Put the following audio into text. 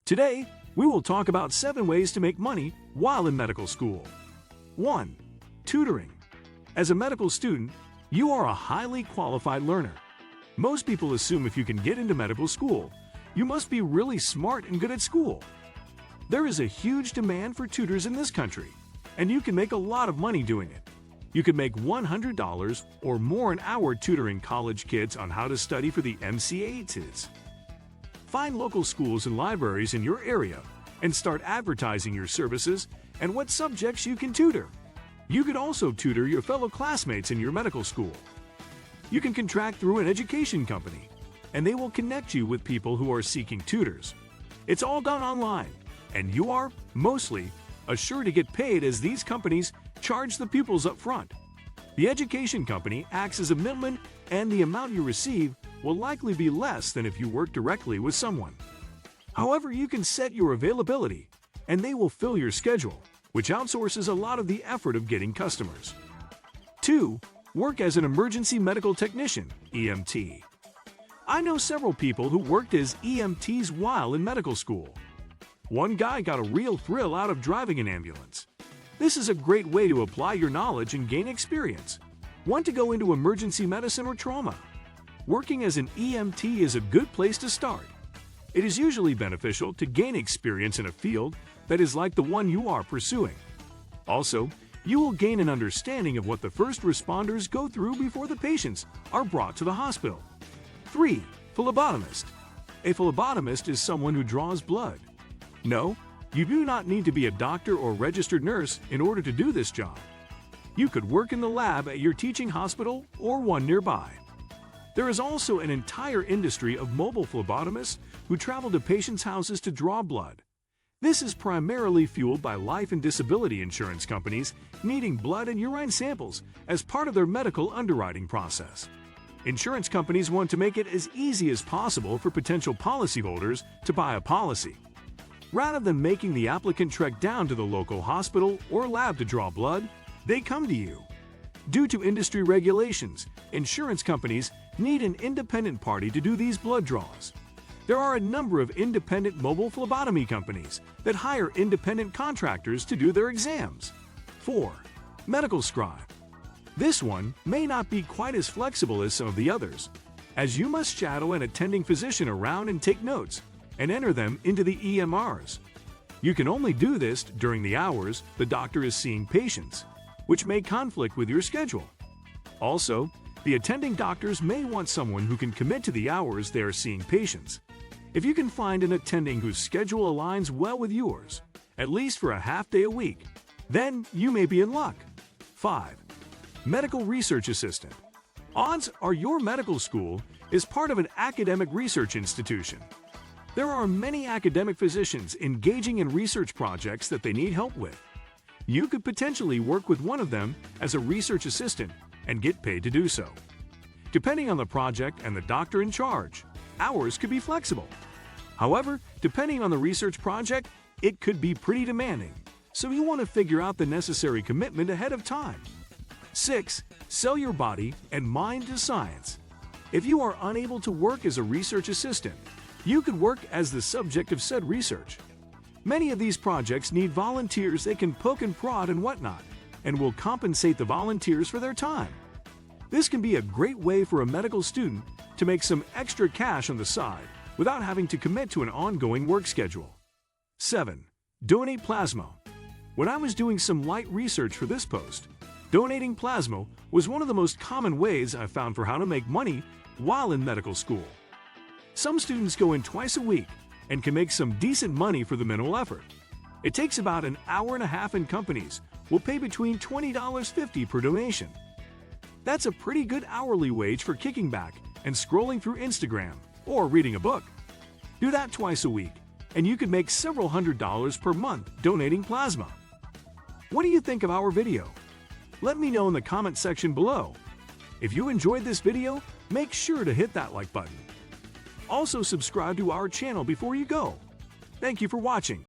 Today, we will talk about 7 ways to make money while in medical school. 1. Tutoring. As a medical student, you are a highly qualified learner. Most people assume if you can get into medical school, you must be really smart and good at school. There is a huge demand for tutors in this country, and you can make a lot of money doing it. You can make $100 or more an hour tutoring college kids on how to study for the MCATs. Find local schools and libraries in your area and start advertising your services and what subjects you can tutor. You could also tutor your fellow classmates in your medical school. You can contract through an education company, and they will connect you with people who are seeking tutors. It's all done online, and you are, mostly, assured to get paid as these companies charge the pupils up front. The education company acts as a middleman, and the amount you receive will likely be less than if you work directly with someone. However, you can set your availability, and they will fill your schedule, which outsources a lot of the effort of getting customers. 2. Work as an emergency medical technician, EMT. I know several people who worked as EMTs while in medical school. One guy got a real thrill out of driving an ambulance. This is a great way to apply your knowledge and gain experience. Want to go into emergency medicine or trauma? Working as an EMT is a good place to start. It is usually beneficial to gain experience in a field that is like the one you are pursuing. Also, you will gain an understanding of what the first responders go through before the patients are brought to the hospital. 3. Phlebotomist. A phlebotomist is someone who draws blood. No, you do not need to be a doctor or registered nurse in order to do this job. You could work in the lab at your teaching hospital or one nearby. There is also an entire industry of mobile phlebotomists who travel to patients' houses to draw blood. This is primarily fueled by life and disability insurance companies needing blood and urine samples as part of their medical underwriting process. Insurance companies want to make it as easy as possible for potential policyholders to buy a policy. Rather than making the applicant trek down to the local hospital or lab to draw blood, they come to you. Due to industry regulations, insurance companies need an independent party to do these blood draws. There are a number of independent mobile phlebotomy companies that hire independent contractors to do their exams. 4. Medical scribe. This one may not be quite as flexible as some of the others, as you must shadow an attending physician around and take notes and enter them into the EMRs. You can only do this during the hours the doctor is seeing patients, which may conflict with your schedule. Also, the attending doctors may want someone who can commit to the hours they are seeing patients. If you can find an attending whose schedule aligns well with yours, at least for a half day a week, then you may be in luck. 5. Medical research assistant. Odds are your medical school is part of an academic research institution. There are many academic physicians engaging in research projects that they need help with. You could potentially work with one of them as a research assistant and get paid to do so. Depending on the project and the doctor in charge, hours could be flexible. However, depending on the research project, it could be pretty demanding, so you want to figure out the necessary commitment ahead of time. 6. Sell your body and mind to science. If you are unable to work as a research assistant, you could work as the subject of said research. Many of these projects need volunteers that can poke and prod and whatnot, and will compensate the volunteers for their time. This can be a great way for a medical student to make some extra cash on the side without having to commit to an ongoing work schedule. 7. Donate plasma. When I was doing some light research for this post, donating plasma was one of the most common ways I found for how to make money while in medical school. Some students go in twice a week and can make some decent money for the minimal effort. It takes about an hour and a half, and companies will pay between $20.50 per donation. That's a pretty good hourly wage for kicking back and scrolling through Instagram or reading a book. Do that twice a week, and you could make several $100s per month donating plasma. What do you think of our video? Let me know in the comment section below. If you enjoyed this video, make sure to hit that like button. Also, subscribe to our channel before you go. Thank you for watching.